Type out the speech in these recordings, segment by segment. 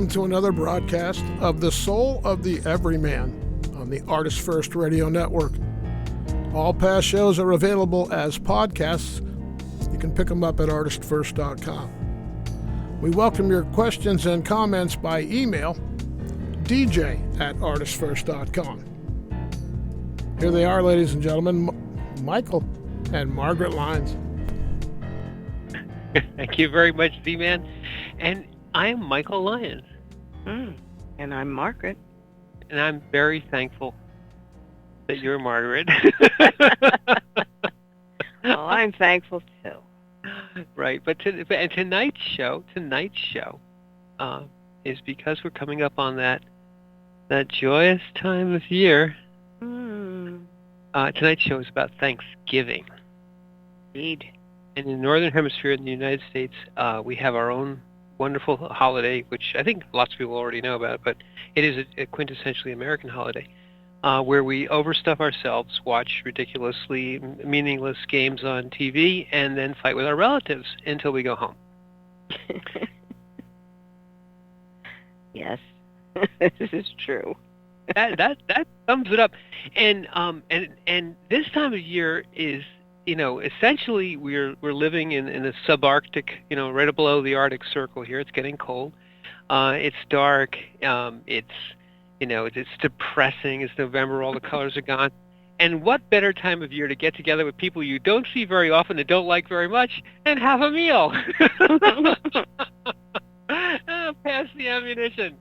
welcome to another broadcast of The Soul of the Everyman on the ArtistFirst Radio Network. All past shows are available as podcasts. You can pick them up at ArtistFirst.com. We welcome your questions and comments by email, dj@ArtistFirst.com. Here they are, ladies and gentlemen, Michael and Margaret Lyons. Thank you very much, Z-Man. And I'm Michael Lyons. And I'm Margaret. And I'm very thankful that you're Margaret. Well, I'm thankful too. Right, but tonight's show is because we're coming up on that joyous time of year. Tonight's show is about Thanksgiving. Indeed. And in the Northern Hemisphere in the United States, we have our own wonderful holiday, which I think lots of people already know about, but it is a quintessentially American holiday, where we overstuff ourselves, watch ridiculously meaningless games on TV, and then fight with our relatives until we go home. Yes, this is true. That sums it up. And this time of year is, essentially we're living in a subarctic, right below the Arctic Circle here. It's getting cold. It's dark. It's depressing. It's November. All the colors are gone. And what better time of year to get together with people you don't see very often and don't like very much and have a meal? Pass the ammunition.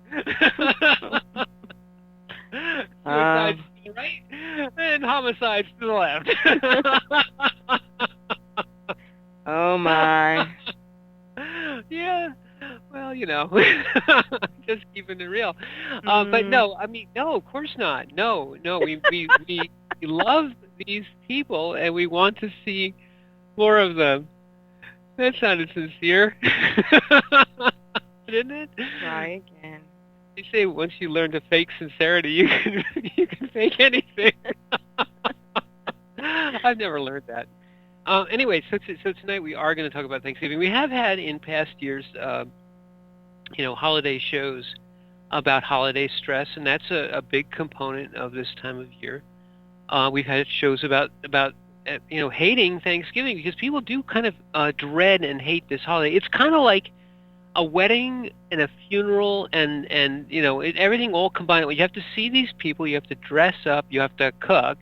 Suicides to the right and homicides to the left. Oh my. Yeah. Well, just keeping it real. But no, of course not. No, we love these people and we want to see more of them. That sounded sincere. Didn't it? Try again. They say once you learn to fake sincerity, you can fake anything. I've never learned that. Anyway, so tonight we are going to talk about Thanksgiving. We have had in past years, holiday shows about holiday stress, and that's a big component of this time of year. We've had shows about hating Thanksgiving because people do kind of dread and hate this holiday. It's kind of like a wedding and a funeral and everything all combined. You have to see these people. You have to dress up. You have to cook.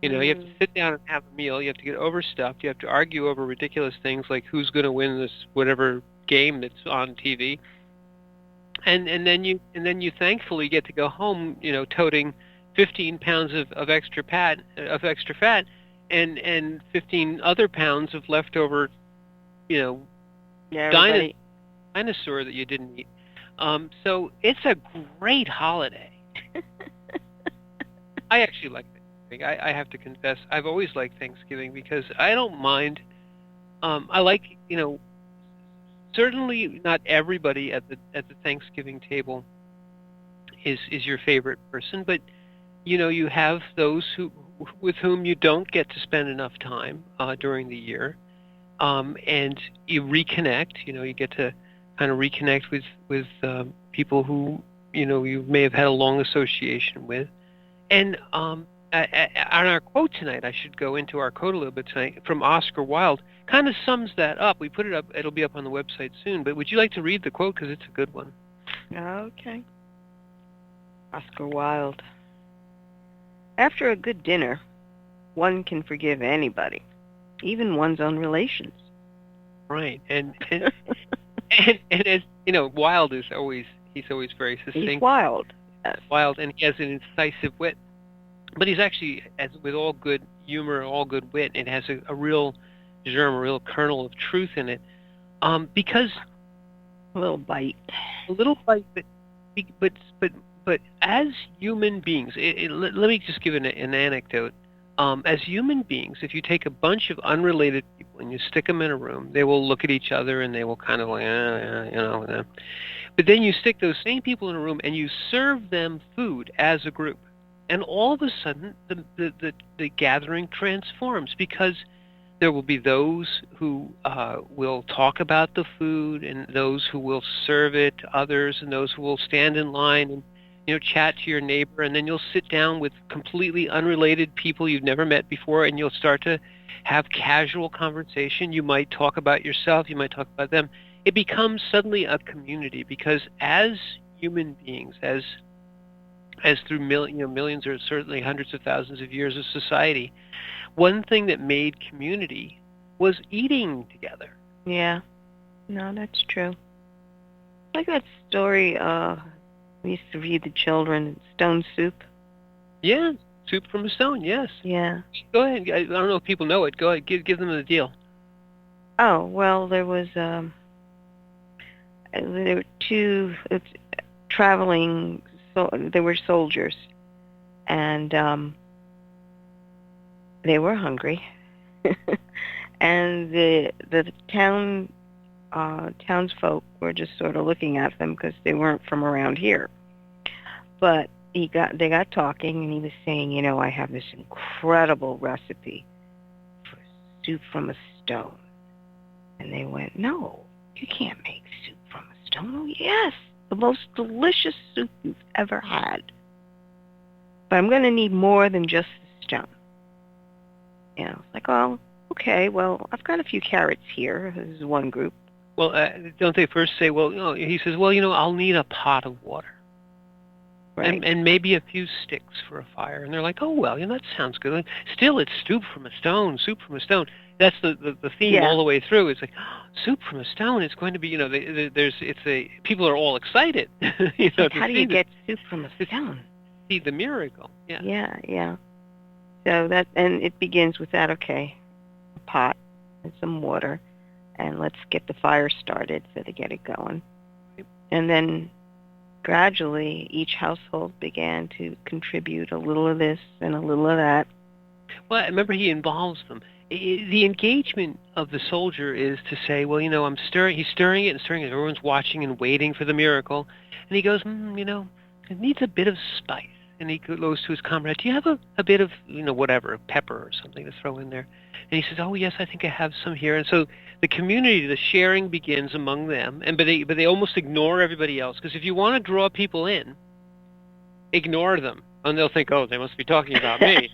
You have to sit down and have a meal. You have to get overstuffed. You have to argue over ridiculous things like who's going to win this whatever game that's on TV. And then you thankfully get to go home, toting 15 pounds of extra fat and 15 other pounds of leftover, dinosaur that you didn't eat. So it's a great holiday. I actually like Thanksgiving. I have to confess, I've always liked Thanksgiving because I don't mind. I like, certainly not everybody at the Thanksgiving table is your favorite person, but you have those with whom you don't get to spend enough time during the year, and you reconnect. You get to kind of reconnect with people who you may have had a long association with. And on our quote tonight, I should go into our quote a little bit tonight from Oscar Wilde. Kind of sums that up. We put it up. It'll be up on the website soon. But would you like to read the quote because it's a good one? Okay. Oscar Wilde. After a good dinner, one can forgive anybody, even one's own relations. Right, and as Wilde he's always very succinct. He's wild. Yes. Wild, and he has an incisive wit. But he's actually, as with all good humor, all good wit, it has a real germ, a real kernel of truth in it. Because a little bite, but as human beings, let me just give an anecdote. As human beings, if you take a bunch of unrelated people and you stick them in a room, they will look at each other and they will kind of like, But then you stick those same people in a room and you serve them food as a group. And all of a sudden, the gathering transforms because There will be those who will talk about the food, and those who will serve it to others, and those who will stand in line and chat to your neighbor, and then you'll sit down with completely unrelated people you've never met before, and you'll start to have casual conversation. You might talk about yourself, you might talk about them. It becomes suddenly a community, because as human beings, as through millions or certainly hundreds of thousands of years of society, one thing that made community was eating together. Yeah. No, that's true. Like that story we used to read the children, Stone Soup. Yeah, soup from a stone, yes. Yeah. Go ahead. I don't know if people know it. Go ahead, give them the deal. Oh, well, there were two traveling, so they were soldiers, and they were hungry, and the townsfolk were just sort of looking at them because they weren't from around here. But they got talking, and he was saying, I have this incredible recipe for soup from a stone. And they went, no, you can't make soup from a stone. Oh, yes, the most delicious soup you've ever had. But I'm going to need more than just the stone. It's like, oh, okay, well, I've got a few carrots here. This is one group. Well, don't they first say, well, he says, well, I'll need a pot of water. Right. And maybe a few sticks for a fire. And they're like, oh, well, that sounds good. Still, it's soup from a stone, soup from a stone. That's the theme all the way through. It's like, soup from a stone. It's going to be, people are all excited. How do you get soup from a stone? See the miracle. Yeah. Yeah. So and it begins with that, okay, a pot and some water, and let's get the fire started so to get it going. And then gradually each household began to contribute a little of this and a little of that. Well, remember, he involves them. The engagement of the soldier is to say, well, I'm stirring. He's stirring it and stirring it. Everyone's watching and waiting for the miracle. And he goes, it needs a bit of spice. And he goes to his comrade, do you have a bit of, whatever, pepper or something to throw in there? And he says, oh, yes, I think I have some here. And so the community, the sharing begins among them, but they almost ignore everybody else. Because if you want to draw people in, ignore them. And they'll think, oh, they must be talking about me.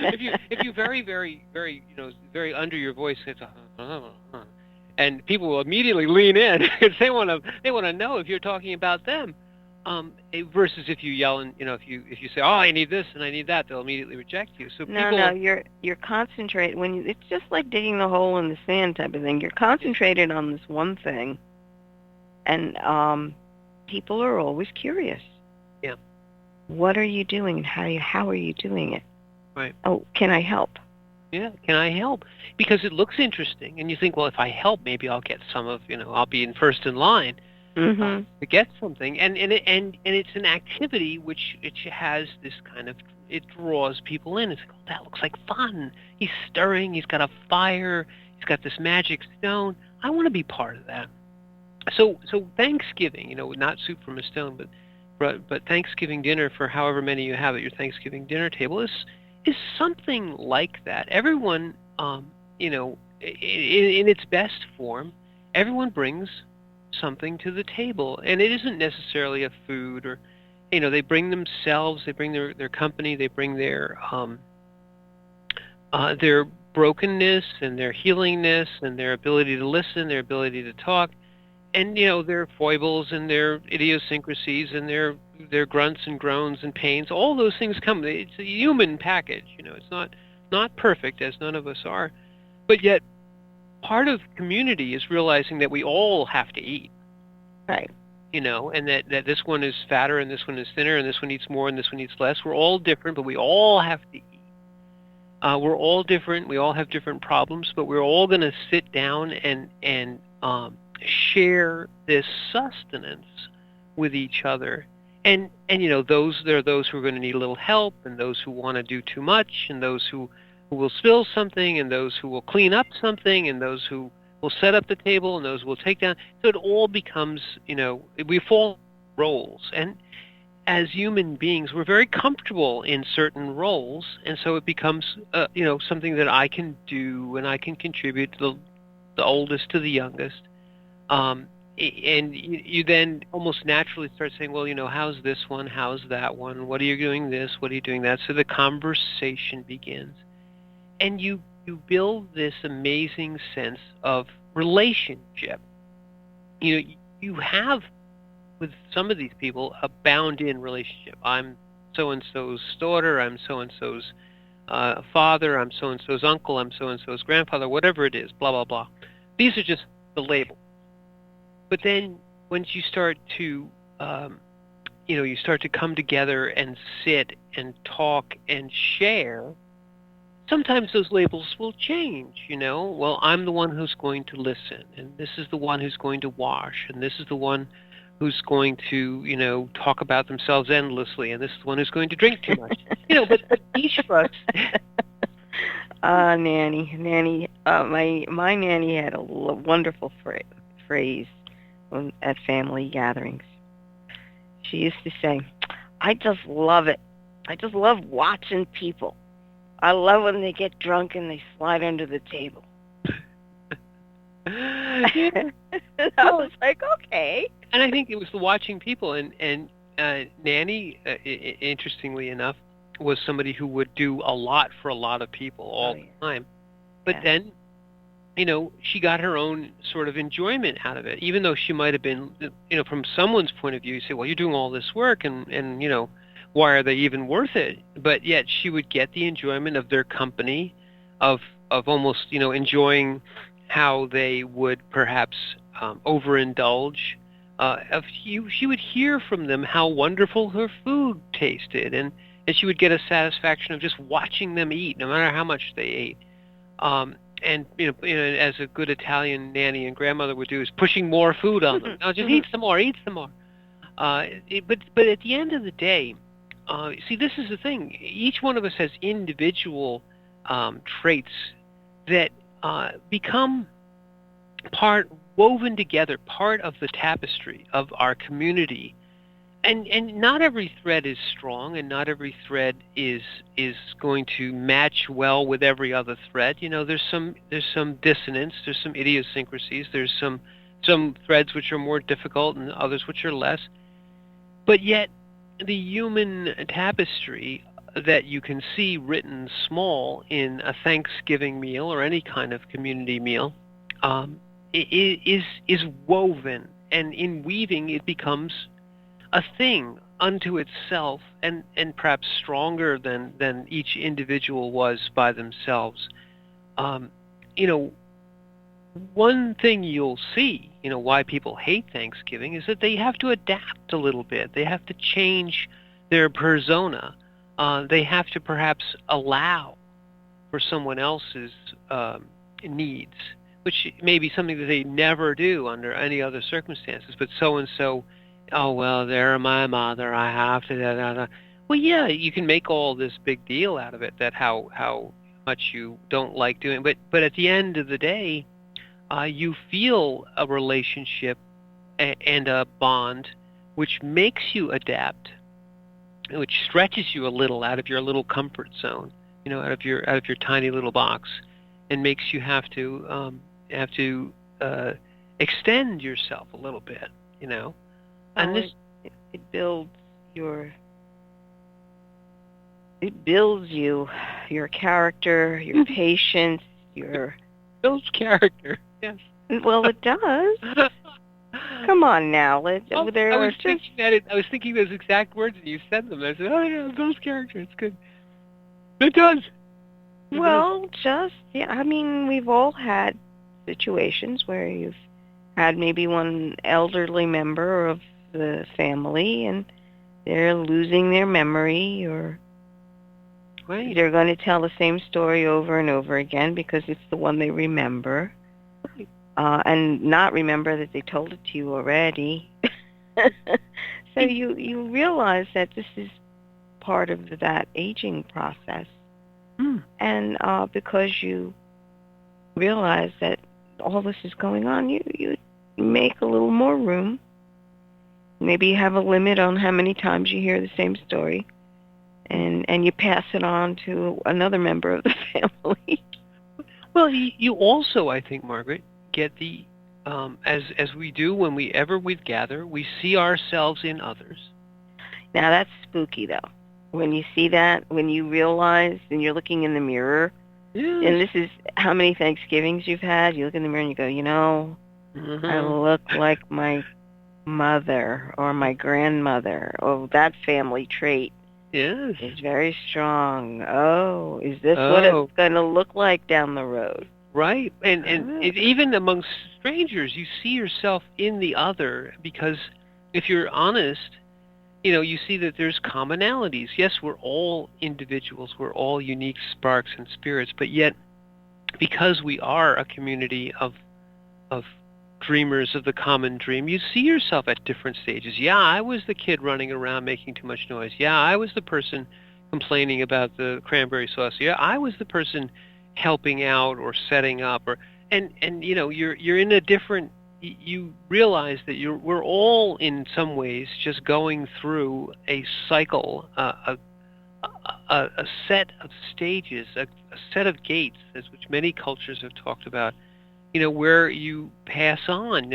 if you very, very, very, very under your voice, it's and people will immediately lean in because they want to know if you're talking about them. Versus if you yell and if you say, oh, I need this and I need that, they'll immediately reject you. So you're concentrated it's just like digging the hole in the sand type of thing. You're concentrated on this one thing, and people are always curious. Yeah. What are you doing, and how are you doing it? Right. Oh, can I help? Yeah, can I help? Because it looks interesting, and you think, well, if I help, maybe I'll get some of, I'll be in first in line to get something. And it's an activity which it has this kind of, it draws people in. It's like, oh, that looks like fun. He's stirring. He's got a fire. He's got this magic stone. I want to be part of that. So Thanksgiving, not soup from a stone, but Thanksgiving dinner, for however many you have at your Thanksgiving dinner table, is something like that. Everyone, in its best form, everyone brings something to the table, and it isn't necessarily a food, or they bring themselves, they bring their company, they bring their brokenness and their healingness and their ability to listen, their ability to talk, and their foibles and their idiosyncrasies and their grunts and groans and pains. All those things come. It's a human package. It's not perfect, as none of us are, but yet part of community is realizing that we all have to eat. Right. And that this one is fatter and this one is thinner and this one eats more and this one eats less. We're all different, but we all have to eat. We're all different. We all have different problems, but we're all going to sit down and share this sustenance with each other. And there are those who are going to need a little help, and those who want to do too much, and those who will spill something, and those who will clean up something, and those who will set up the table, and those who will take down. So it all becomes, we fall roles. And as human beings, we're very comfortable in certain roles, and so it becomes, something that I can do and I can contribute to the oldest to the youngest. Um, and you then almost naturally start saying, well, how's this one? How's that one? What are you doing this? What are you doing that? So the conversation begins, and you build this amazing sense of relationship. You have with some of these people a bound-in relationship. I'm so and so's daughter. I'm so and so's father. I'm so and so's uncle. I'm so and so's grandfather. Whatever it is, blah blah blah. These are just the labels. But then once you start to you start to come together and sit and talk and share, sometimes those labels will change. Well, I'm the one who's going to listen, and this is the one who's going to wash, and this is the one who's going to talk about themselves endlessly, and this is the one who's going to drink too much. But each of us. Nanny. My nanny had a wonderful phrase at family gatherings. She used to say, "I just love it. I just love watching people. I love when they get drunk and they slide under the table." Yeah. I was like, okay. And I think it was the watching people, and Nanny, interestingly enough, was somebody who would do a lot for a lot of people all the time. But then, she got her own sort of enjoyment out of it, even though she might have been, from someone's point of view, you say, well, you're doing all this work, and why are they even worth it? But yet she would get the enjoyment of their company, of almost, enjoying how they would perhaps overindulge. She would hear from them how wonderful her food tasted, and she would get a satisfaction of just watching them eat, no matter how much they ate. And as a good Italian nanny and grandmother would do, is pushing more food on them. No, just eat some more, eat some more. But at the end of the day, see, this is the thing. Each one of us has individual traits that become woven together, part of the tapestry of our community. And not every thread is strong, and not every thread is going to match well with every other thread. There's some dissonance, there's some idiosyncrasies, there's some threads which are more difficult and others which are less. But yet, the human tapestry that you can see written small in a Thanksgiving meal or any kind of community meal is woven, and in weaving it becomes a thing unto itself, and perhaps stronger than each individual was by themselves. One thing you'll see, why people hate Thanksgiving is that they have to adapt a little bit. They have to change their persona. They have to perhaps allow for someone else's needs, which may be something that they never do under any other circumstances. But so-and-so, oh, well, they're my mother, I have to, da, da, da. Well, yeah, you can make all this big deal out of it, that how much you don't like doing it. But at the end of the day, you feel a relationship and a bond which makes you adapt, which stretches you a little out of your little comfort zone, out of your tiny little box, and makes you have to extend yourself a little bit, And it builds you, your character, your patience, your builds character. Yes. Well, it does. Come on now. I was thinking those exact words, and you said them. I said, "Oh yeah, it builds character. It's good." It does. Well, I mean, we've all had situations where you've had maybe one elderly member of the family, and they're losing their memory, or they're going to tell the same story over and over again because it's the one they remember, and not remember that they told it to you already. So you realize that this is part of that aging process, and because you realize that all this is going on, you make a little more room Maybe you have a limit on how many times you hear the same story, and you pass it on to another member of the family. Well, you also, I think, Margaret, get the as we do when we gather, we see ourselves in others. Now that's spooky though. When you see that, when you realize and you're looking in the mirror, Yes. and this is how many Thanksgivings you've had, you look in the mirror and you go, I Mm-hmm. look like my mother or my grandmother. Oh, that family trait Yes. is very strong. Oh, is this what it's Oh, going to look like down the road? right. And Oh, even amongst strangers, you see yourself in the other because if you're honest, you see that there's commonalities. Yes, we're all individuals, we're all unique sparks and spirits, but yet because we are a community of dreamers of the common dream, you see yourself at different stages. Yeah, I was the kid running around making too much noise. Yeah, I was the person complaining about the cranberry sauce. Yeah, I was the person helping out or setting up and you're in a different you realize that we're all in some ways just going through a cycle, a set of stages, a set of gates, as which many cultures have talked about, where you pass on.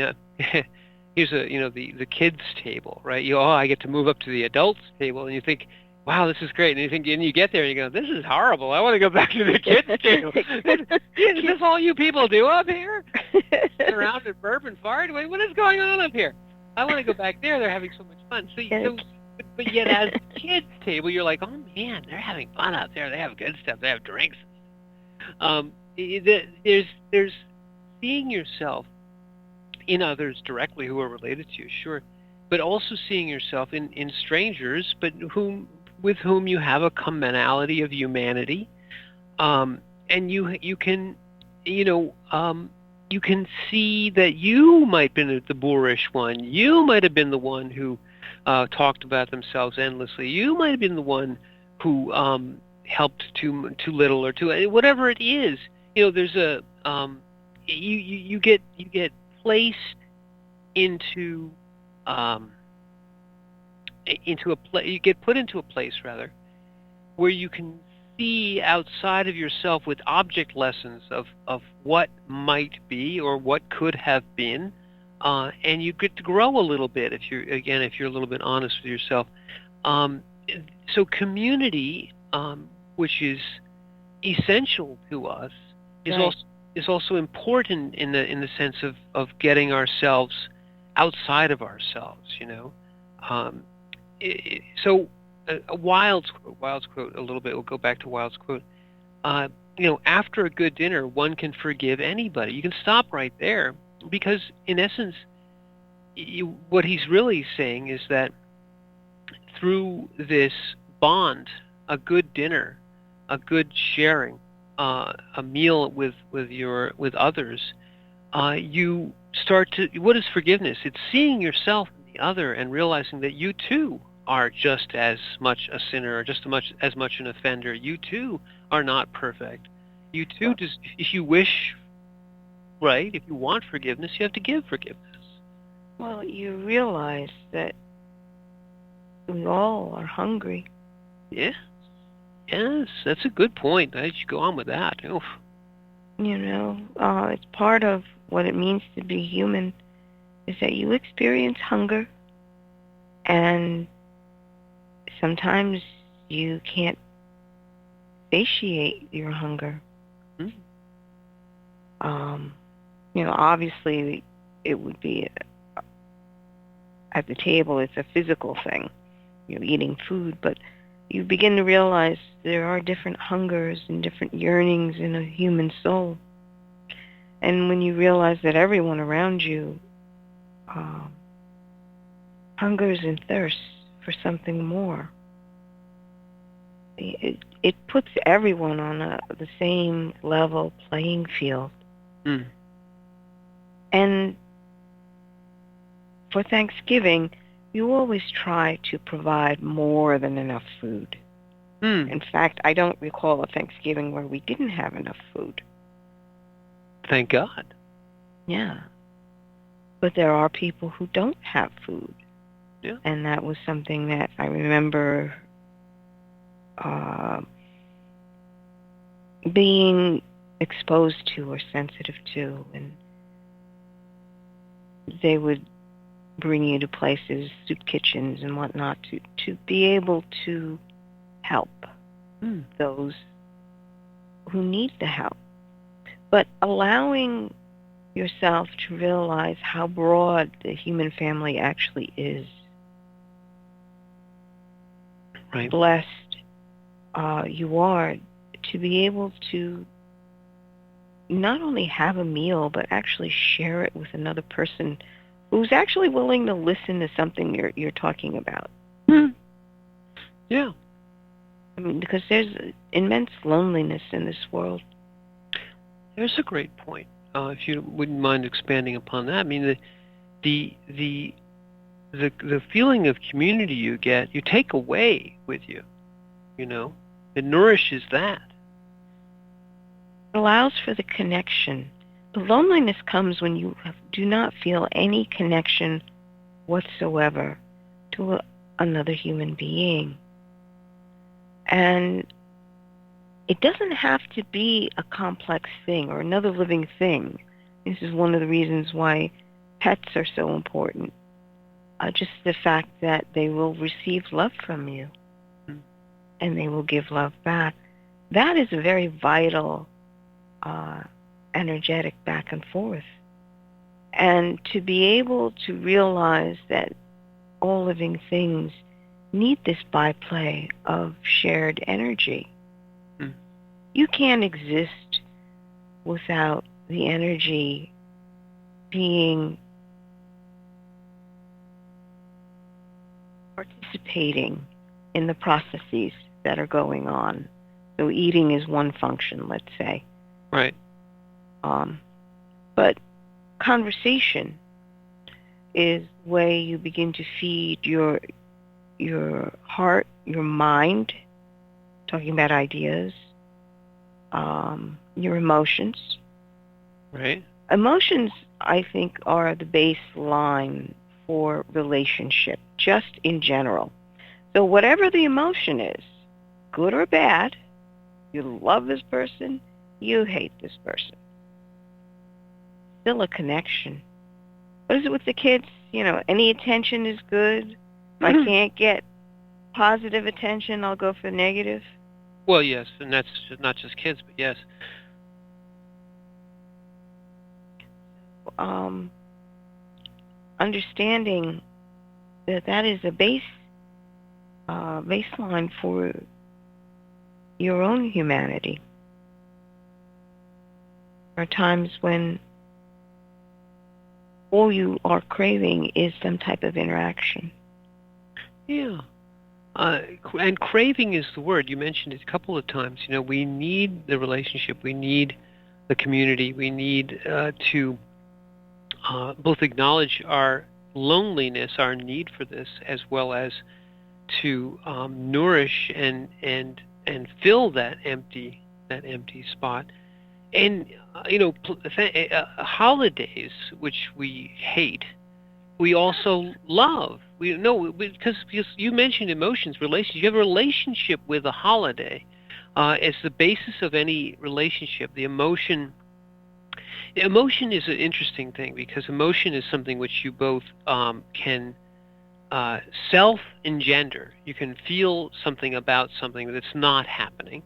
Here's the kids table, right? I get to move up to the adults table, and you think, wow, this is great. And you get there and you go, this is horrible. I want to go back to the kids table. Is this all you people do up here? Sit around and burp and fart? Wait, what is going on up here? I want to go back there. They're having so much fun. But yet as the kids table, you're like, oh man, they're having fun out there. They have good stuff. They have drinks. There's seeing yourself in others directly who are related to you, sure, but also seeing yourself in strangers, but with whom you have a commonality of humanity, and you can, you can see that you might have been the boorish one. You might have been the one who talked about themselves endlessly. You might have been the one who helped too little or too whatever it is. There's a you get placed into um, into a you get put into a place rather where you can see outside of yourself with object lessons of what might be or what could have been, and you get to grow a little bit if you're a little bit honest with yourself. Um, so community, which is essential to us, is right. also important in the sense of getting ourselves outside of ourselves. Um, so a Wilde's quote a little bit. We'll go back to Wilde's quote. After a good dinner, one can forgive anybody. You can stop right there because, in essence, what he's really saying is that through this bond, a good dinner, a good sharing, a meal with others, you start to. What is forgiveness? It's seeing yourself in the other and realizing that you too are just as much a sinner or just as much an offender. You too are not perfect. You too, Well, just if you wish, right? If you want forgiveness, you have to give forgiveness. well, you realize that we all are hungry. Yeah. Yes, that's a good point. I should go on with that. Oof. It's part of what it means to be human is that you experience hunger, and sometimes you can't satiate your hunger. Hmm. Um, obviously, it would be at the table. It's a physical thing, eating food, but you begin to realize there are different hungers and different yearnings in a human soul. And when you realize that everyone around you um, hungers and thirsts for something more, it puts everyone on the same level playing field. Hmm. And for Thanksgiving, you always try to provide more than enough food. Hmm. In fact, I don't recall a Thanksgiving where we didn't have enough food. Thank God. Yeah. But there are people who don't have food. Yeah. And that was something that I remember being exposed to or sensitive to. And they would bring you to places, soup kitchens and whatnot, to be able to help those who need the help. But allowing yourself to realize how broad the human family actually is. Right. Blessed you are to be able to not only have a meal, but actually share it with another person who's actually willing to listen to something you're talking about. Yeah. I mean, because there's immense loneliness in this world. There's a great point. If you wouldn't mind expanding upon that, I mean, the feeling of community you get, you take away with you. You know, it nourishes that. It allows for the connection. The loneliness comes when you do not feel any connection whatsoever to another human being. And it doesn't have to be a complex thing or another living thing. This is one of the reasons why pets are so important. Just the fact that they will receive love from you and they will give love back. That is a very vital, energetic back and forth. And to be able to realize that all living things need this byplay of shared energy. You can't exist without the energy being participating in the processes that are going on. So eating is one function, let's say. Right. But conversation is the way you begin to feed your heart, your mind, talking about ideas, your emotions. Right. Emotions, I think, are the baseline for relationship, just in general. So whatever the emotion is, good or bad, you love this person, you hate this person. Still a connection. What is it with the kids? You know, any attention is good. If I can't get positive attention, I'll go for negative. Well, yes, and that's not just kids, but yes. Understanding that is a baseline for your own humanity. There are times when all you are craving is some type of interaction. Yeah. And craving is the word. You mentioned it a couple of times. You know, we need the relationship. We need the community. We need to both acknowledge our loneliness, our need for this, as well as to nourish and fill that empty spot. And you know, holidays, which we hate, we also love. We know because you mentioned emotions, relations. You have a relationship with a holiday. As the basis of any relationship, the emotion. Emotion is an interesting thing because emotion is something which you both can self-engender. You can feel something about something that's not happening,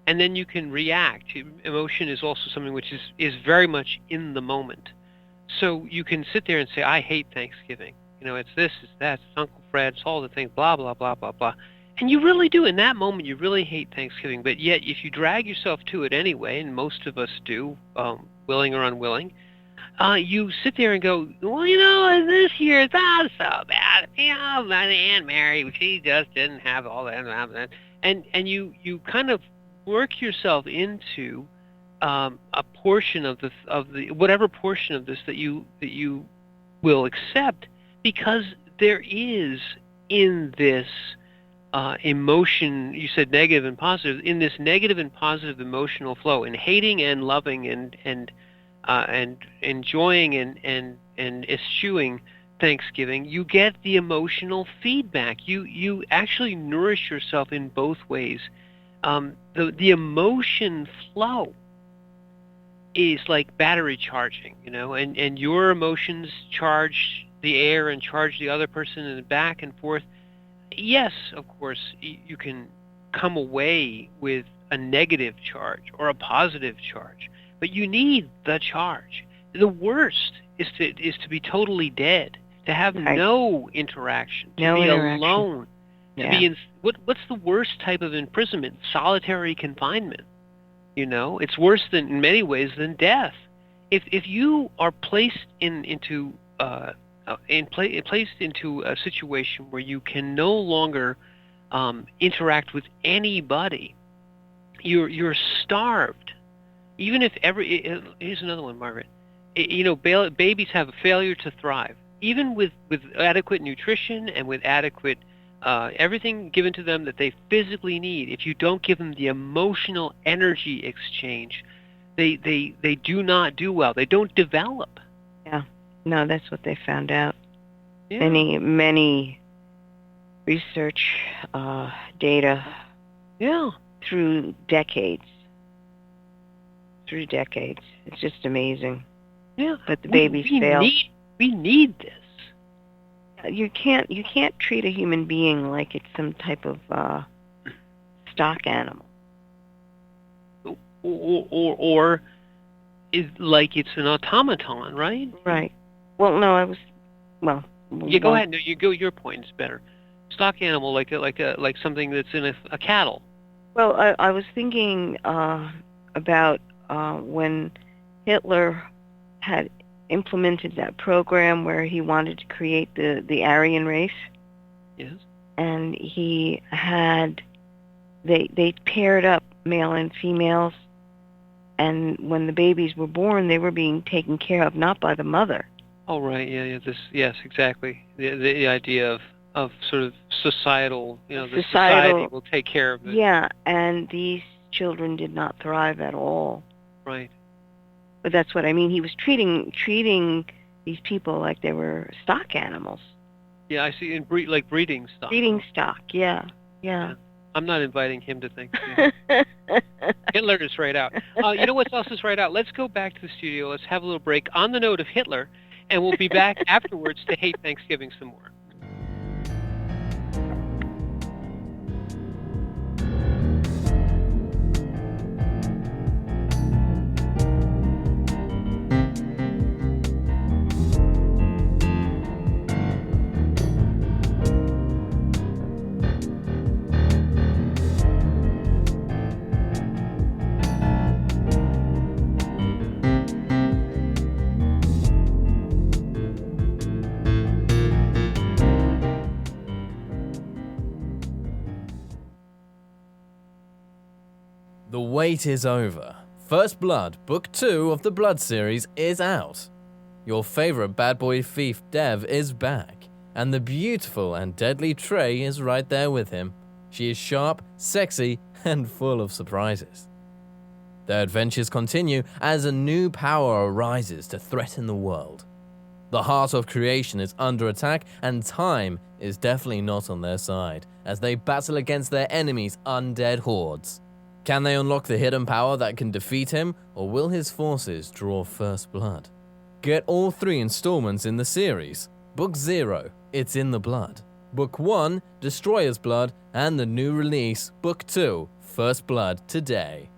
and then you can react. Emotion is also something which is very much in the moment. So you can sit there and say, I hate Thanksgiving. You know, it's this, it's that, it's Uncle Fred, it's all the things, blah, blah, blah, blah, blah. And you really do. In that moment, you really hate Thanksgiving. But yet, if you drag yourself to it anyway, and most of us do, willing or unwilling, you sit there and go, well, you know, this year it's not so bad. You know, my Aunt Mary, she just didn't have all that. And you kind of work yourself into a portion of the whatever portion of this that you will accept, because there is in this emotion, you said negative and positive, in this negative and positive emotional flow, in hating and loving and enjoying and eschewing, Thanksgiving, you get the emotional feedback. You actually nourish yourself in both ways. The emotion flow is like battery charging, and your emotions charge the air and charge the other person, and back and forth. Yes, of course, you can come away with a negative charge or a positive charge, but you need the charge. The worst is to be totally dead, to have no interaction, to be alone, to be in what's the worst type of imprisonment? Solitary confinement. It's worse in many ways than death. If you are placed into a situation where you can no longer interact with anybody, you're starved. Even if here's another one, Margaret. Babies have a failure to thrive, even with adequate nutrition and with adequate everything given to them that they physically need. If you don't give them the emotional energy exchange, they do not do well. They don't develop. Yeah, no, that's what they found out. Yeah. Many research data. Yeah. Through decades. It's just amazing. Yeah. But the babies fail. We need this. You can't treat a human being like it's some type of stock animal. Or is like it's an automaton, right? Right. Well, no, You go ahead. No, your point is better. Stock animal, like something that's in a cattle. Well, I was thinking about when Hitler had implemented that program where he wanted to create the Aryan race. Yes. And he had they paired up male and females, and when the babies were born, they were being taken care of not by the mother. Oh right, yeah. Yes, exactly. The idea of sort of societal, the society will take care of it. Yeah, and these children did not thrive at all. Right. But that's what I mean. He was treating these people like they were stock animals. Yeah, I see. Like breeding stock. Breeding stock. Yeah. I'm not inviting him to Thanksgiving. Hitler is right out. You know what else is right out? Let's go back to the studio. Let's have a little break on the note of Hitler, and we'll be back afterwards to hate Thanksgiving some more. The wait is over. First Blood, Book 2 of the Blood series is out. Your favorite bad boy thief Dev is back, and the beautiful and deadly Trey is right there with him. She is sharp, sexy, and full of surprises. Their adventures continue as a new power arises to threaten the world. The heart of creation is under attack, and time is definitely not on their side as they battle against their enemies' undead hordes. Can they unlock the hidden power that can defeat him, or will his forces draw first blood? Get all 3 installments in the series. Book 0, It's in the Blood. Book 1, Destroyer's Blood, and the new release, Book 2, First Blood, today.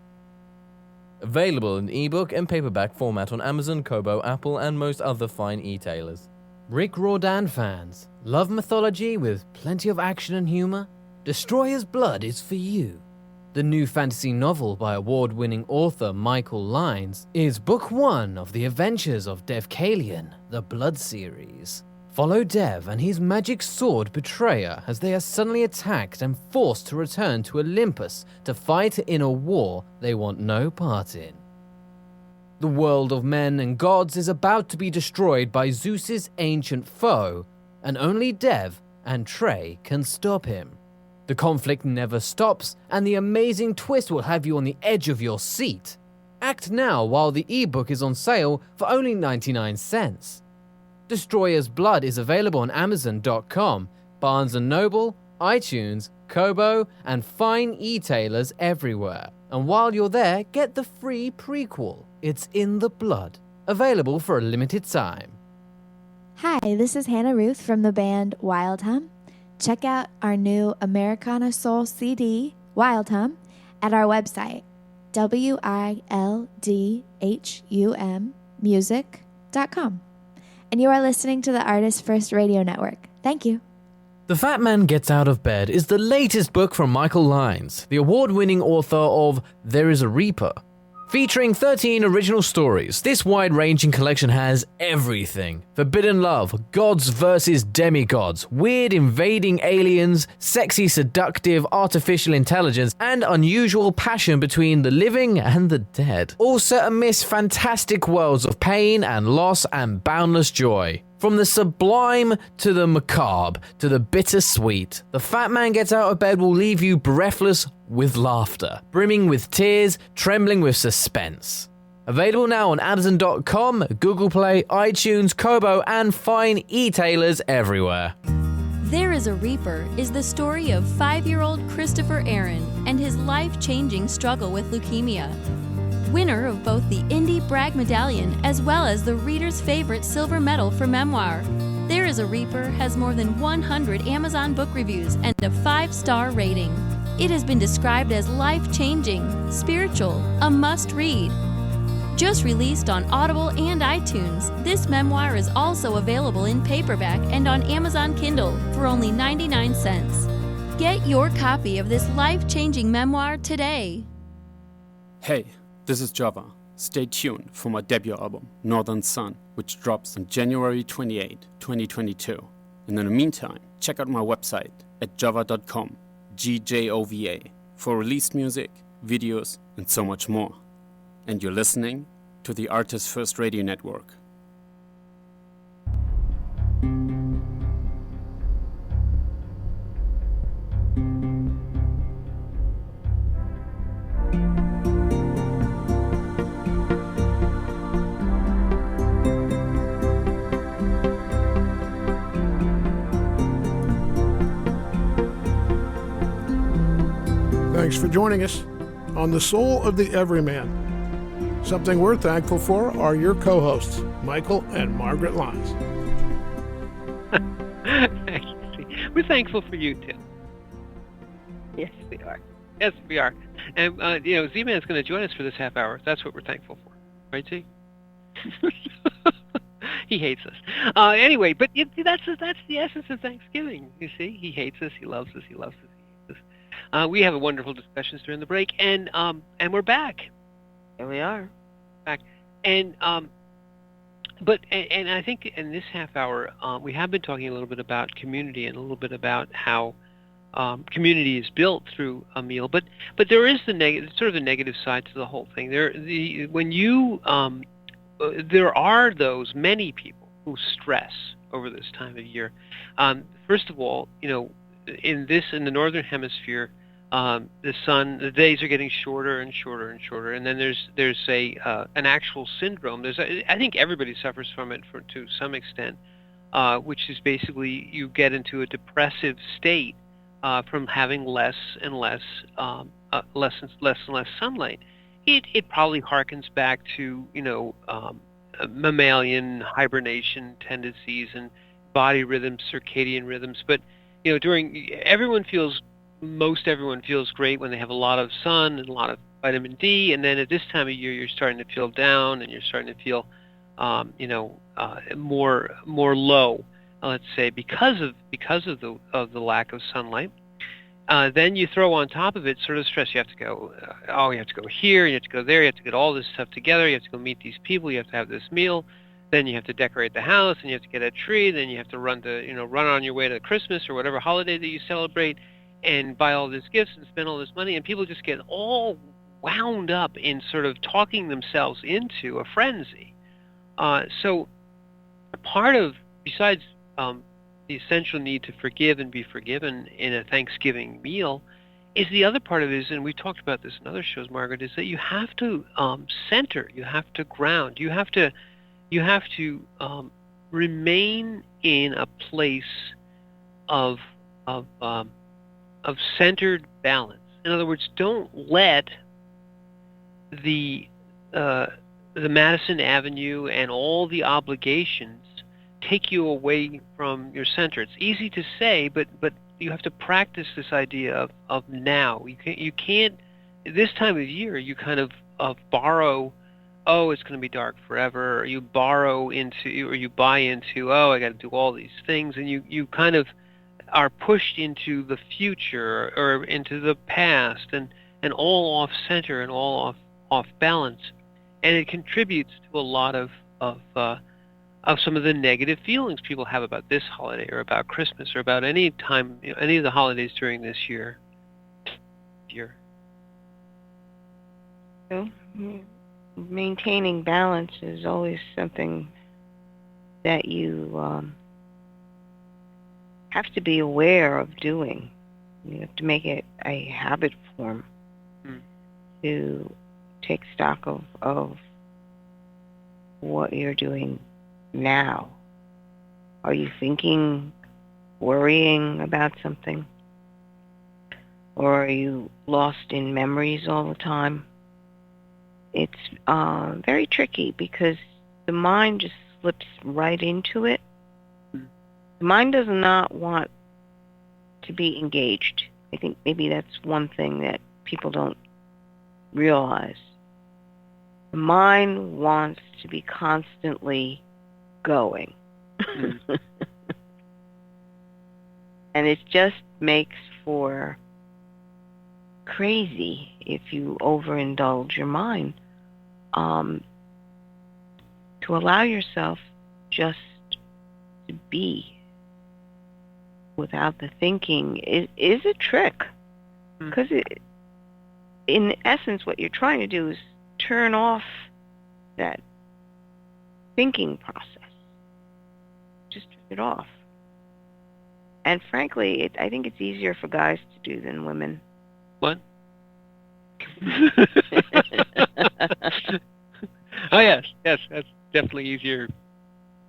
Available in ebook and paperback format on Amazon, Kobo, Apple, and most other fine e-tailers. Rick Riordan fans, love mythology with plenty of action and humor? Destroyer's Blood is for you. The new fantasy novel by award-winning author Michael Lynes is Book 1 of the Adventures of Dev Kalian, the Blood series. Follow Dev and his magic sword Betrayer as they are suddenly attacked and forced to return to Olympus to fight in a war they want no part in. The world of men and gods is about to be destroyed by Zeus's ancient foe, and only Dev and Trey can stop him. The conflict never stops, and the amazing twist will have you on the edge of your seat. Act now while the ebook is on sale for only 99 cents. Destroyer's Blood is available on Amazon.com, Barnes & Noble, iTunes, Kobo, and fine e-tailers everywhere. And while you're there, get the free prequel, It's in the Blood, available for a limited time. Hi, this is Hannah Ruth from the band Wild Hum. Check out our new Americana Soul CD, Wild Hum, at our website, wildhummusic.com. And you are listening to the ArtistFirst Radio Network. Thank you. The Fat Man Gets Out of Bed is the latest book from Michael Lyons, the award-winning author of There is a Reaper. Featuring 13 original stories, this wide-ranging collection has everything. Forbidden love, gods versus demigods, weird invading aliens, sexy seductive artificial intelligence, and unusual passion between the living and the dead. All set amidst fantastic worlds of pain and loss and boundless joy. From the sublime to the macabre to the bittersweet, The Fat Man Gets Out of Bed will leave you breathless with laughter, brimming with tears, trembling with suspense. Available now on Amazon.com, Google Play, iTunes, Kobo, and fine e-tailers everywhere. There is a Reaper is the story of 5-year-old Christopher Aaron and his life-changing struggle with leukemia. Winner of both the Indie Bragg Medallion as well as the reader's favorite silver medal for memoir, There is a Reaper has more than 100 Amazon book reviews and a 5-star rating. It has been described as life-changing, spiritual, a must-read. Just released on Audible and iTunes, this memoir is also available in paperback and on Amazon Kindle for only 99 cents. Get your copy of this life-changing memoir today. Hey, this is Java. Stay tuned for my debut album, Northern Sun, which drops on January 28, 2022. And in the meantime, check out my website at java.com, GJOVA, for released music, videos, and so much more. And you're listening to the ArtistFirst Radio Network. Thanks for joining us on The Soul of the Everyman. Something we're thankful for are your co-hosts, Michael and Margaret Lyons. Thank you. We're thankful for you, too. Yes, we are. Yes, we are. And, Z-Man's going to join us for this half hour. That's what we're thankful for. Right, Z? He hates us. Anyway, but that's the essence of Thanksgiving, you see. He hates us. He loves us. He loves us. He hates us. We have wonderful discussions during the break, and we're back. Here we are. Back. And but I think in this half hour we have been talking a little bit about community and a little bit about how community is built through a meal. But there is the negative side to the whole thing. There are those many people who stress over this time of year. First of all, in the northern hemisphere, the days are getting shorter and shorter and shorter, and then there's an actual syndrome. I think everybody suffers from it to some extent, which is basically you get into a depressive state from having less and less sunlight. It probably harkens back to mammalian hibernation tendencies and body rhythms, circadian rhythms. But most everyone feels great when they have a lot of sun and a lot of vitamin D, and then at this time of year you're starting to feel down and you're starting to feel more low, let's say, because of the lack of sunlight. Then you throw on top of it sort of stress. You have to go here, you have to go there, you have to get all this stuff together, you have to go meet these people, you have to have this meal, then you have to decorate the house, and you have to get a tree, then you have to run on your way to Christmas or whatever holiday that you celebrate, and buy all these gifts and spend all this money, and people just get all wound up in sort of talking themselves into a frenzy. So part of, besides the essential need to forgive and be forgiven in a Thanksgiving meal, is the other part of it is, and we talked about this in other shows, Margaret, is that you have to center, you have to ground, you have to remain in a place of of um, of centered balance. In other words, don't let the uh, the Madison Avenue and all the obligations take you away from your center. It's easy to say, but you have to practice this idea of now. You can't this time of year you kind of borrow. Oh, it's going to be dark forever. Or you borrow into, or you buy into. Oh, I got to do all these things, and you kind of are pushed into the future or into the past, and all off center and all off balance, and it contributes to a lot of some of the negative feelings people have about this holiday or about Christmas or about any time, any of the holidays during this year. So, maintaining balance is always something that you have to be aware of doing. You have to make it a habit form to take stock of what you're doing now. Are you thinking, worrying about something? Or are you lost in memories all the time? It's very tricky because the mind just slips right into it. The mind does not want to be engaged. I think maybe that's one thing that people don't realize. The mind wants to be constantly going. And it just makes for crazy if you overindulge your mind. To allow yourself just to be without the thinking is a trick. Because in essence, what you're trying to do is turn off that thinking process. Just turn it off. And frankly, I think it's easier for guys to do than women. What? Oh, yes, that's definitely easier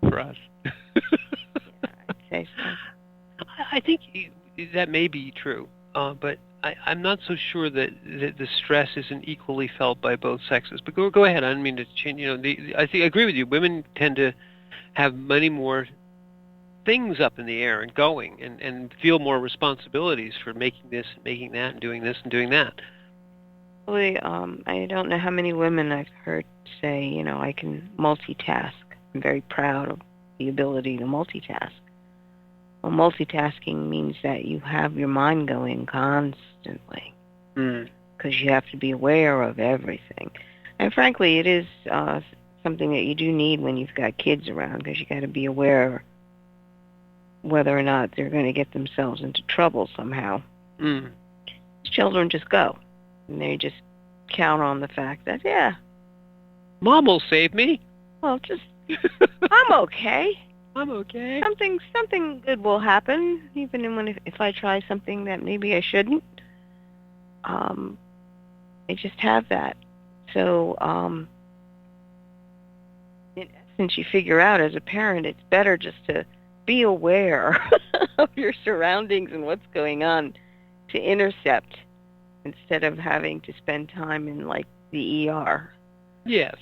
for us. Yeah, I'd say so. I think that may be true, but I'm not so sure that the stress isn't equally felt by both sexes. But go ahead. I didn't mean to change. I agree with you. Women tend to have many more things up in the air and going, and feel more responsibilities for making this and making that and doing this and doing that. Really, I don't know how many women I've heard say, I can multitask. I'm very proud of the ability to multitask. Well, multitasking means that you have your mind going constantly because you have to be aware of everything. And frankly, it is something that you do need when you've got kids around because you got to be aware whether or not they're going to get themselves into trouble somehow. Children just go. And they just count on the fact that, yeah, Mom will save me. well, just, I'm okay. I'm okay. Something good will happen, even when if I try something that maybe I shouldn't. I just have that. So, in essence, you figure out as a parent, it's better just to be aware of your surroundings and what's going on to intercept instead of having to spend time in, like, the ER. Yes.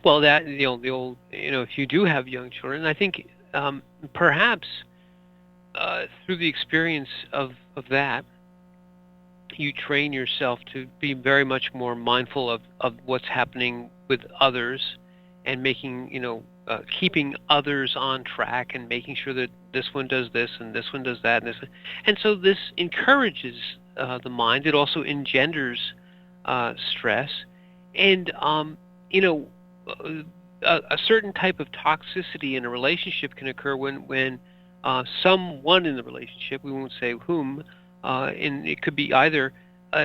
Well, that the old if you do have young children, I think perhaps through the experience of that, you train yourself to be very much more mindful of what's happening with others, and making keeping others on track, and making sure that this one does this and this one does that, and so this encourages the mind. It also engenders stress, and a certain type of toxicity in a relationship can occur when someone in the relationship, we won't say whom, and it could be either,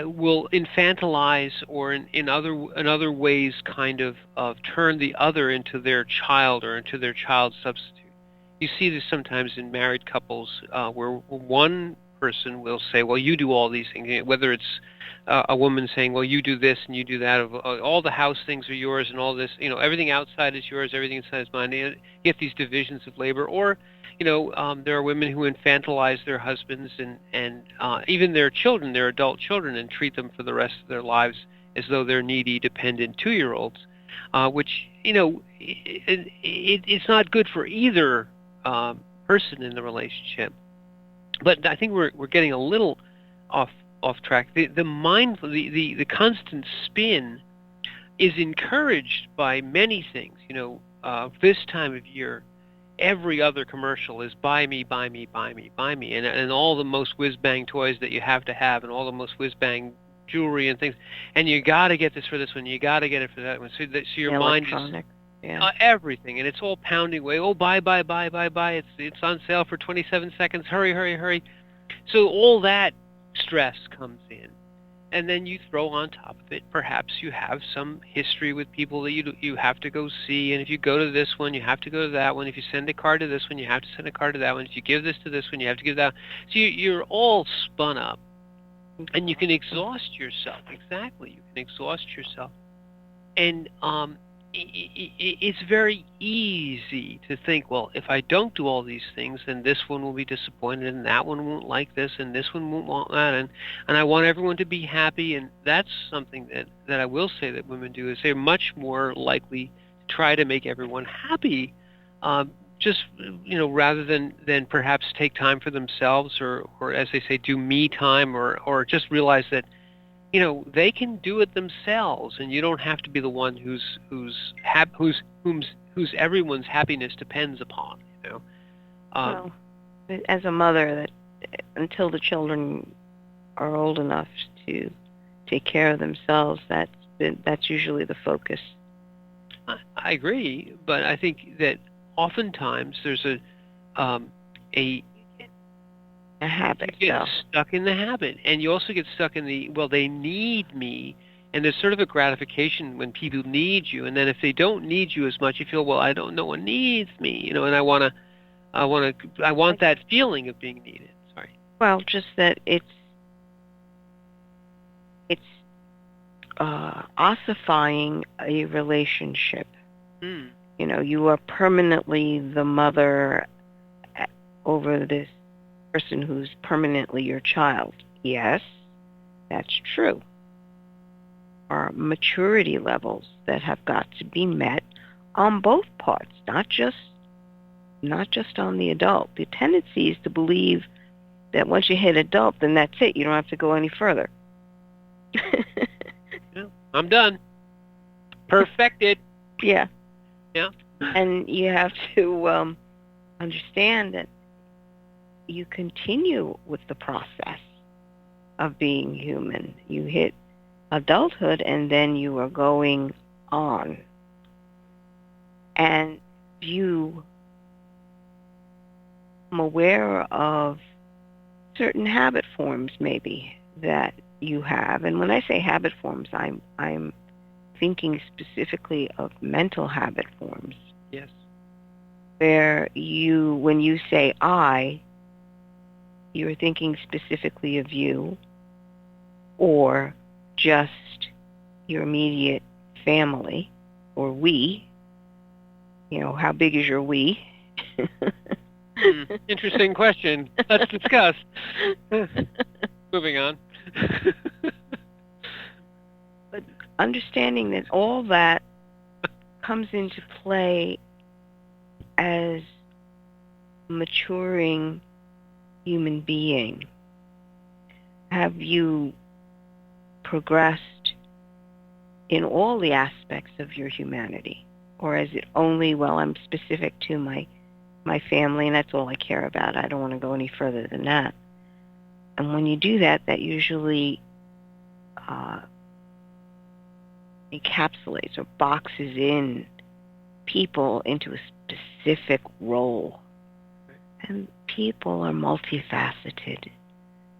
will infantilize or in other ways kind of turn the other into their child or into their child substitute. You see this sometimes in married couples where one person will say, well, you do all these things, whether it's a woman saying, well, you do this and you do that, all the house things are yours and all this, everything outside is yours, everything inside is mine. You get these divisions of labor. Or, there are women who infantilize their husbands and even their children, their adult children, and treat them for the rest of their lives as though they're needy, dependent 2-year-olds, which, it's not good for either person in the relationship. But I think we're getting a little off track. The constant spin is encouraged by many things. This time of year, every other commercial is buy me, buy me, buy me, buy me, and all the most whiz-bang toys that you have to have, and all the most whiz-bang jewelry and things, and you got to get this for this one, you got to get it for that one. So your mind is everything, and it's all pounding away. Oh, buy! It's on sale for 27 seconds. Hurry! So all that stress comes in, and then you throw on top of it, perhaps you have some history with people that you have to go see, and if you go to this one, you have to go to that one. If you send a card to this one, you have to send a card to that one. If you give this to this one, you have to give that. So you're all spun up, and you can exhaust yourself. Exactly, you can exhaust yourself, and it's very easy to think, well, if I don't do all these things, then this one will be disappointed, and that one won't like this, and this one won't want that, and I want everyone to be happy. And that's something that I will say that women do, is they're much more likely to try to make everyone happy, just rather than perhaps take time for themselves, or as they say, do me time, or just realize that they can do it themselves, and you don't have to be the one whose everyone's happiness depends upon. Well, as a mother, that until the children are old enough to take care of themselves, that's usually the focus. I agree, but I think that oftentimes there's a habit. You get stuck in the habit, and you also get stuck in the, well, they need me, and there's sort of a gratification when people need you, and then if they don't need you as much, you feel, well, no one needs me, and I want that feeling of being needed. Sorry. Well, just that it's ossifying a relationship. You are permanently the mother over this person who's permanently your child. Yes, that's true. Are maturity levels that have got to be met on both parts, not just on the adult. The tendency is to believe that once you hit adult, then that's it. You don't have to go any further. I'm done. Perfected. Yeah. Yeah. And you have to understand that you continue with the process of being human. You hit adulthood, and then you are going on. And you am aware of certain habit forms, maybe, that you have. And when I say habit forms, I'm thinking specifically of mental habit forms. Yes. Where when you say I, you're thinking specifically of you, or just your immediate family, or we. How big is your we? Interesting question. Let's discuss. Moving on. But understanding that all that comes into play as maturing human being. Have you progressed in all the aspects of your humanity? Or is it only, well, I'm specific to my family and that's all I care about. I don't want to go any further than that. And when you do that, that usually encapsulates or boxes in people into a specific role. And people are multifaceted.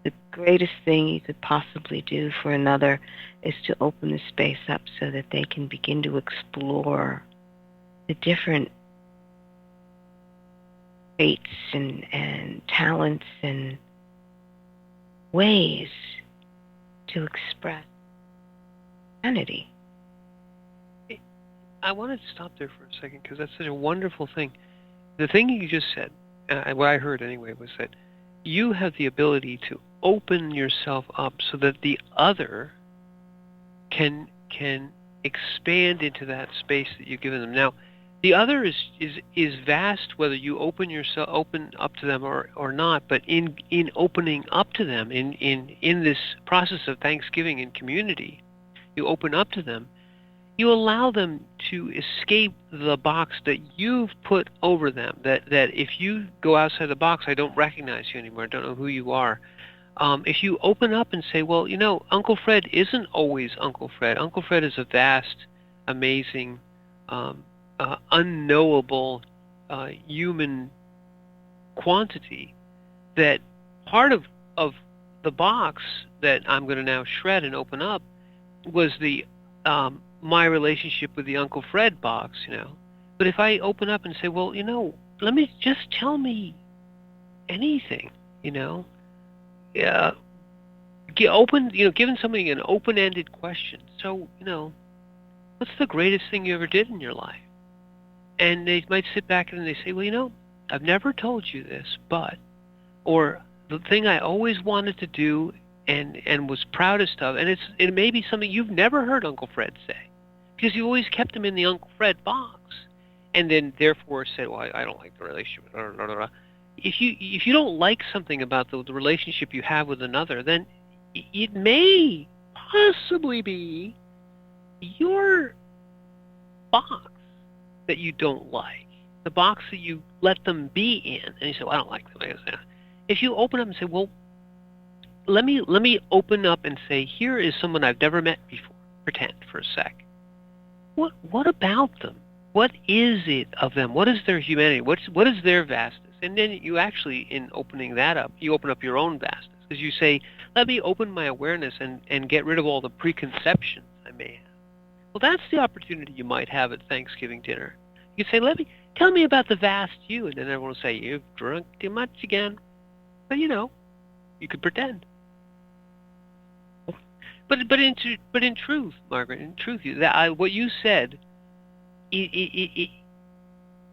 The greatest thing you could possibly do for another is to open the space up so that they can begin to explore the different traits and talents and ways to express humanity. I wanted to stop there for a second because that's such a wonderful thing. The thing you just said, what I heard anyway, was that you have the ability to open yourself up so that the other can expand into that space that you've given them. Now, the other is vast, whether you open up to them or not. But in opening up to them, in this process of Thanksgiving and community, you open up to them. You allow them to escape the box that you've put over them. That if you go outside the box, I don't recognize you anymore. I don't know who you are. If you open up and say, well, Uncle Fred isn't always Uncle Fred. Uncle Fred is a vast, amazing, unknowable human quantity, that part of the box that I'm going to now shred and open up was the my relationship with the Uncle Fred box, But if I open up and say, well, let me just tell me anything, giving somebody an open-ended question. So, what's the greatest thing you ever did in your life? And they might sit back and they say, well, I've never told you this, but, or the thing I always wanted to do and was proudest of, and it may be something you've never heard Uncle Fred say, because you always kept him in the Uncle Fred box, and then therefore said, well, I don't like the relationship. Blah, blah, blah, blah. If you don't like something about the relationship you have with another, then it may possibly be your box that you don't like, the box that you let them be in, and you say, well, I don't like them. If you open up and say, well, let me open up and say, here is someone I've never met before. Pretend for a sec. What about them? What is it of them? What is their humanity? What is their vastness? And then you actually, in opening that up, you open up your own vastness, because you say, let me open my awareness and get rid of all the preconceptions I may have. Well, that's the opportunity you might have at Thanksgiving dinner. You say, tell me about the vast you, and then everyone will say, you've drunk too much again. But you could pretend. But in truth, Margaret, what you said, it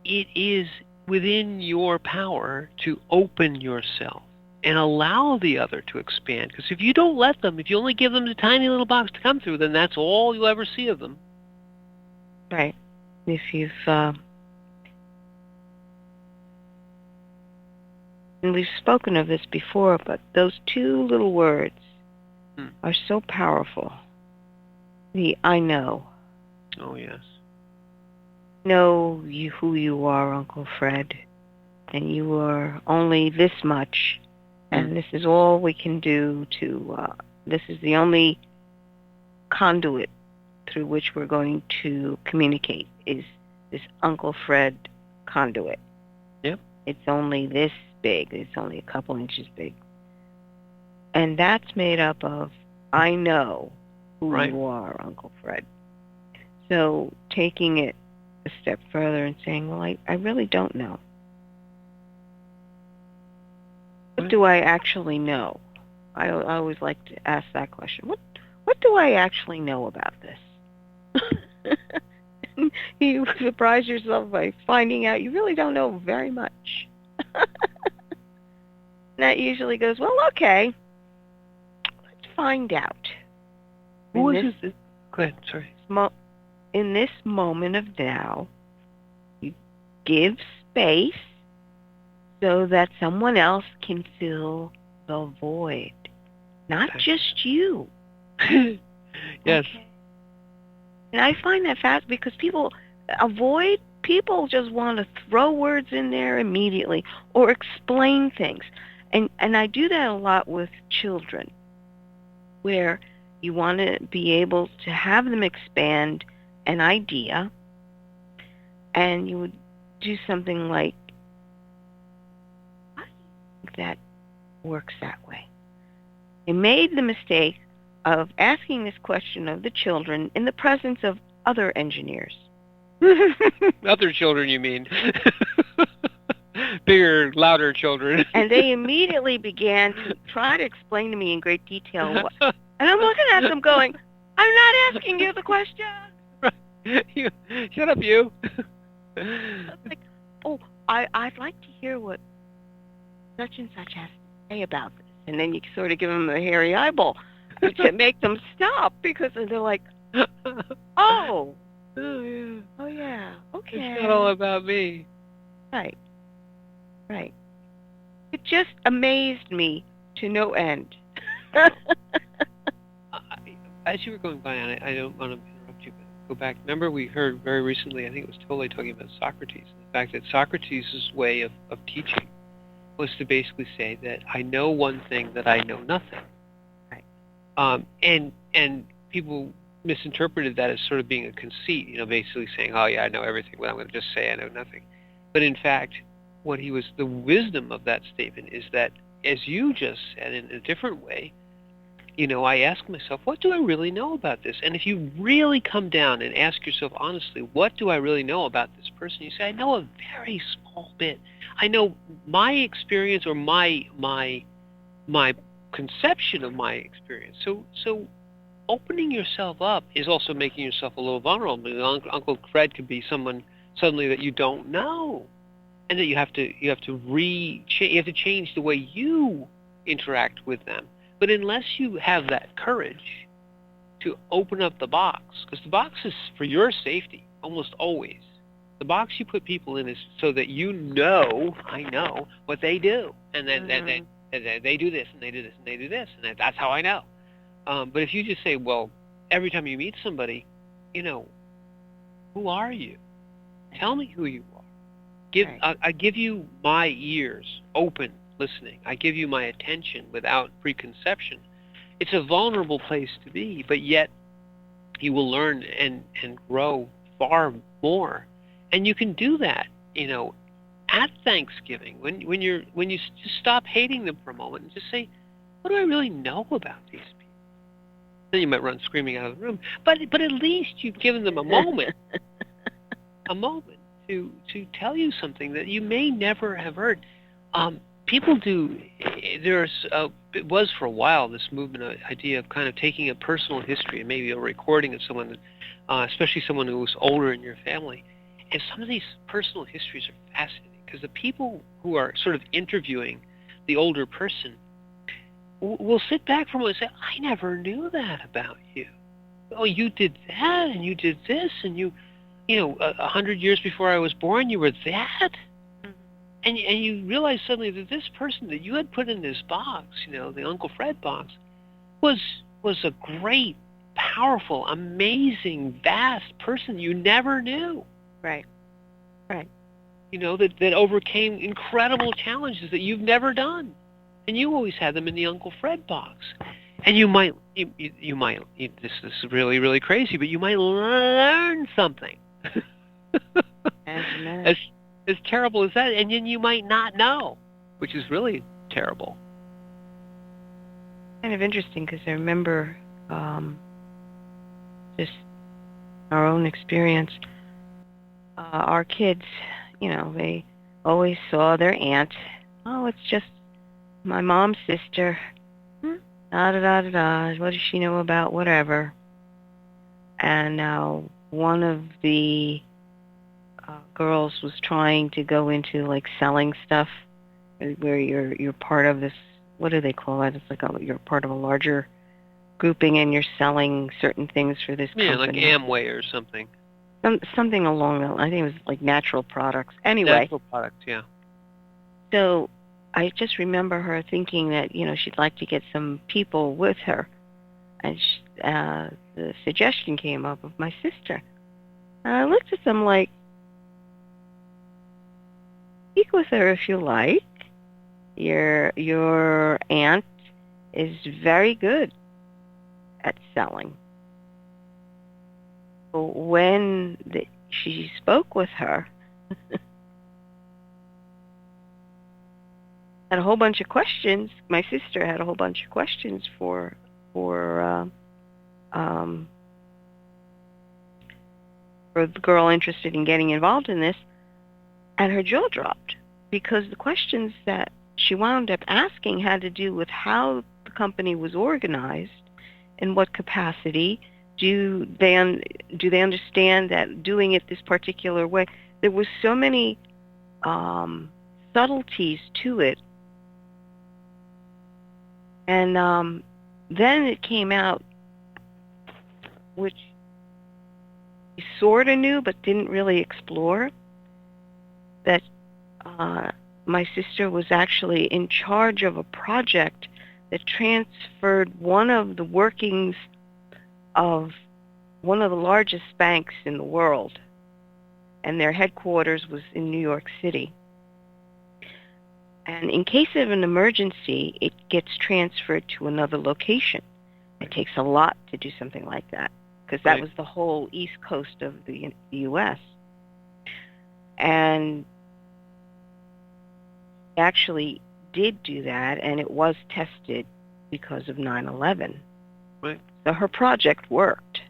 is within your power to open yourself and allow the other to expand. Because if you don't let them, if you only give them the tiny little box to come through, then that's all you'll ever see of them. Right. If you've and we've spoken of this before, but those two little words are so powerful. The I know. Oh, yes. Know who you are, Uncle Fred, and you are only this much, and this is all we can do this is the only conduit through which we're going to communicate, is this Uncle Fred conduit. Yep. It's only this big. It's only a couple inches big. And that's made up of, I know who you are, Uncle Fred. So taking it a step further and saying, well, I really don't know. What do I actually know? I always like to ask that question. What do I actually know about this? You surprise yourself by finding out you really don't know very much. That usually goes, well, okay, let's find out. Go ahead, sorry. In this moment of now, you give space so that someone else can fill the void. Not just you. Yes. Okay. And I find that fast because people just want to throw words in there immediately or explain things. And I do that a lot with children, where you want to be able to have them expand an idea, and you would do something like, I think that works that way. I made the mistake of asking this question of the children in the presence of other engineers. Other children, you mean? Bigger, louder children. And they immediately began to try to explain to me in great detail what. And I'm looking at them going, I'm not asking you the question. You, shut up, you. It's like, oh, I'd like to hear what such and such has to say about this. And then you sort of give them a hairy eyeball to make them stop, because they're like, oh, Oh, yeah, okay. it's not all about me. Right. It just amazed me to no end. As you were going by, and I don't want to interrupt you, but go back. Remember, we heard very recently, I think it was totally talking about Socrates, and the fact that Socrates' way of teaching was to basically say that I know one thing, that I know nothing. Right. And people misinterpreted that as sort of being a conceit, basically saying, oh yeah, I know everything, but I'm going to just say I know nothing. But in fact, the wisdom of that statement is that, as you just said in a different way, I ask myself, what do I really know about this? And if you really come down and ask yourself honestly, what do I really know about this person? You say, I know a very small bit. I know my experience, or my conception of my experience. So opening yourself up is also making yourself a little vulnerable. Uncle Fred could be someone suddenly that you don't know, and that you have to change the way you interact with them. But unless you have that courage to open up the box, because the box is for your safety almost always. The box you put people in is so that I know what they do, and then they do this, and they do this, and they do this, and that's how I know. But if you just say, well, every time you meet somebody, who are you? Tell me who you are. I give you my ears open, listening. I give you my attention without preconception. It's a vulnerable place to be, but yet you will learn and grow far more. And you can do that, at Thanksgiving, when you just stop hating them for a moment and just say, what do I really know about these people? Then you might run screaming out of the room, but at least you've given them a moment, to tell you something that you may never have heard. People do. It was for a while this movement, idea of kind of taking a personal history and maybe a recording of someone, especially someone who was older in your family. And some of these personal histories are fascinating, because the people who are sort of interviewing the older person will sit back for a moment and say, I never knew that about you. Oh, you did that, and you did this, and 100 years before I was born, you were that? And you realize suddenly that this person that you had put in this box, the Uncle Fred box, was a great, powerful, amazing, vast person you never knew. Right. That overcame incredible challenges that you've never done. And you always had them in the Uncle Fred box. And you might, this is really, really crazy, but you might learn something. As terrible as that, and then you might not know, which is really terrible. Kind of interesting, because I remember just our own experience. Our kids, they always saw their aunt. Oh, it's just my mom's sister. Da-da-da-da-da. What does she know about whatever? And now one of the girls was trying to go into like selling stuff, where you're part of this. What do they call it? It's like you're part of a larger grouping, and you're selling certain things for this company. Yeah, like Amway or something. Something along that. I think it was like natural products. Anyway. Natural products, yeah. So I just remember her thinking that she'd like to get some people with her, and the suggestion came up of my sister. And I looked at them like, speak with her if you like. Your aunt is very good at selling. When she spoke with her, had a whole bunch of questions. My sister had a whole bunch of questions for the girl interested in getting involved in this, and her jaw dropped, because the questions that she wound up asking had to do with how the company was organized, in what capacity. Do they understand that doing it this particular way? There was so many subtleties to it, and then it came out, which we sort of knew but didn't really explore, that my sister was actually in charge of a project that transferred one of the workings of one of the largest banks in the world, and their headquarters was in New York City. And in case of an emergency, it gets transferred to another location. It takes a lot to do something like that, because that was the whole east coast of the U.S. And actually did do that, and it was tested because of 9/11. Right. So her project worked,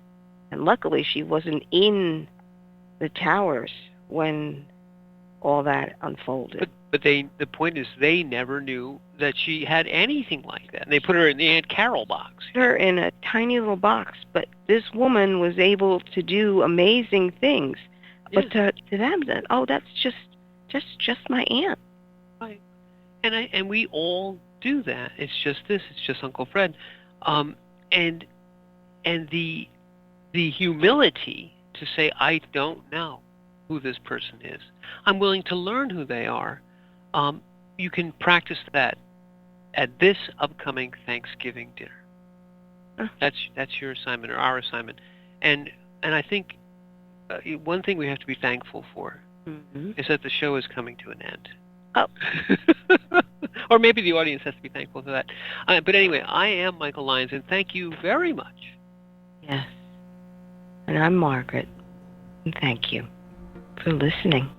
and luckily she wasn't in the towers when all that unfolded. But the point is, they never knew that she had anything like that. And they put her in the Aunt Carol box. Her in a tiny little box, but this woman was able to do amazing things. Yes. But to them, that's just my aunt. Right. And we all do that. It's just this. It's just Uncle Fred. And the humility to say, I don't know who this person is. I'm willing to learn who they are. You can practice that at this upcoming Thanksgiving dinner. That's your assignment, or our assignment. And I think one thing we have to be thankful for is that the show is coming to an end. Oh. Or maybe the audience has to be thankful for that. But anyway, I am Michael Lyons, and thank you very much. Yes. And I'm Margaret. And thank you for listening.